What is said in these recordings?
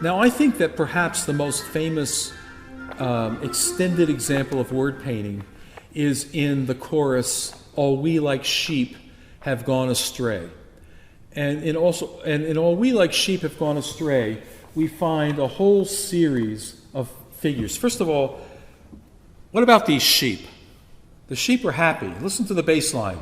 Now, I think that perhaps the most famous extended example of word painting is in the chorus, "All we like sheep have gone astray." And in "All we like sheep have gone astray," we find a whole series of figures. First of all, what about these sheep? The sheep are happy. Listen to the bass line.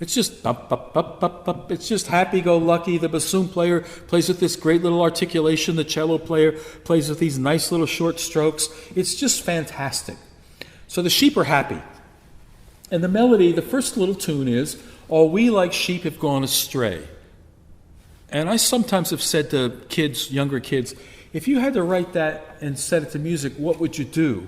It's just up, up, up, up, up. It's just happy-go-lucky. The bassoon player plays with this great little articulation. The cello player plays with these nice little short strokes. It's just fantastic. So the sheep are happy. And the melody, the first little tune is, "All we like sheep have gone astray." And I sometimes have said to kids, younger kids, if you had to write that and set it to music, what would you do?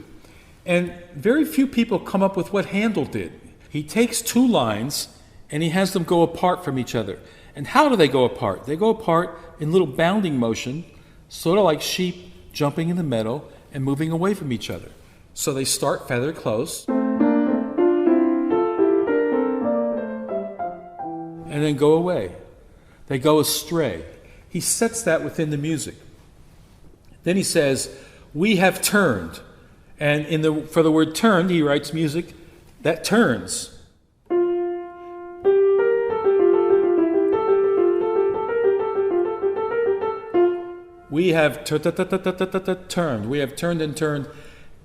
And very few people come up with what Handel did. He takes two lines and he has them go apart from each other. And how do they go apart? They go apart in little bounding motion, sort of like sheep jumping in the meadow and moving away from each other. So they start feather close, and then go away. They go astray. He sets that within the music. Then he says, "We have turned." And for the word turned, he writes music that turns. We have turned. We have turned and turned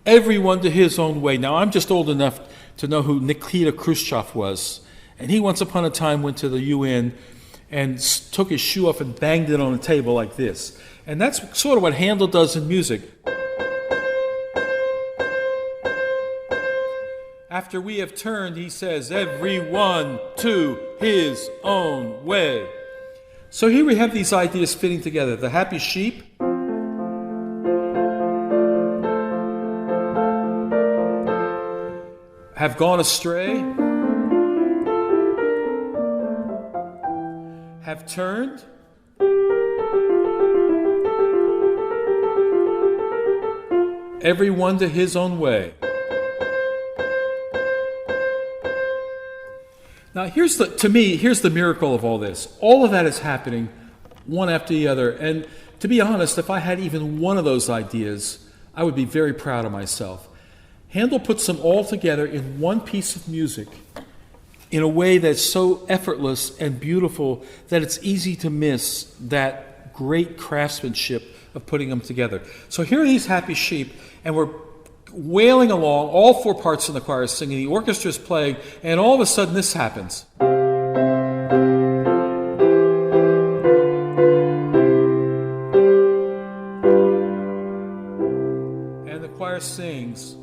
everyone to his own way. Now, I'm just old enough to know who Nikita Khrushchev was. And he once upon a time went to the UN and took his shoe off and banged it on a table like this. And that's sort of what Handel does in music. After we have turned, he says, "Everyone to his own way." So here we have these ideas fitting together. The happy sheep, have gone astray, have turned, everyone to his own way. Now, here's the miracle of all this. All of that is happening one after the other. And to be honest, if I had even one of those ideas, I would be very proud of myself. Handel puts them all together in one piece of music in a way that's so effortless and beautiful that it's easy to miss that great craftsmanship of putting them together. So here are these happy sheep, and we're wailing along, all four parts in the choir singing, the orchestra is playing, and all of a sudden this happens. And the choir sings.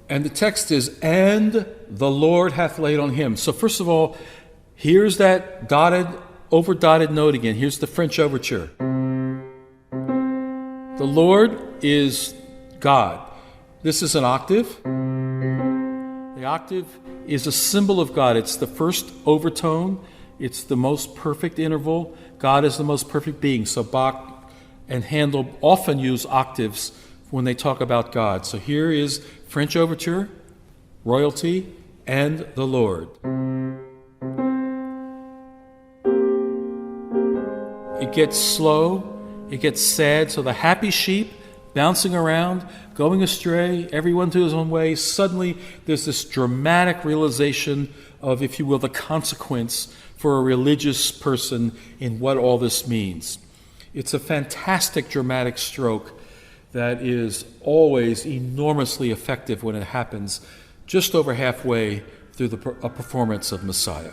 And the text is, "And the Lord hath laid on him." So first of all, here's that over-dotted note again. Here's the French overture. The Lord is God. This is an octave. The octave is a symbol of God. It's the first overtone. It's the most perfect interval. God is the most perfect being. So Bach and Handel often use octaves when they talk about God. So here is French overture, royalty, and the Lord. It gets slow, it gets sad, so the happy sheep bouncing around, going astray, everyone to his own way. Suddenly there's this dramatic realization of, if you will, the consequence for a religious person in what all this means. It's a fantastic dramatic stroke that is always enormously effective when it happens just over halfway through a performance of Messiah.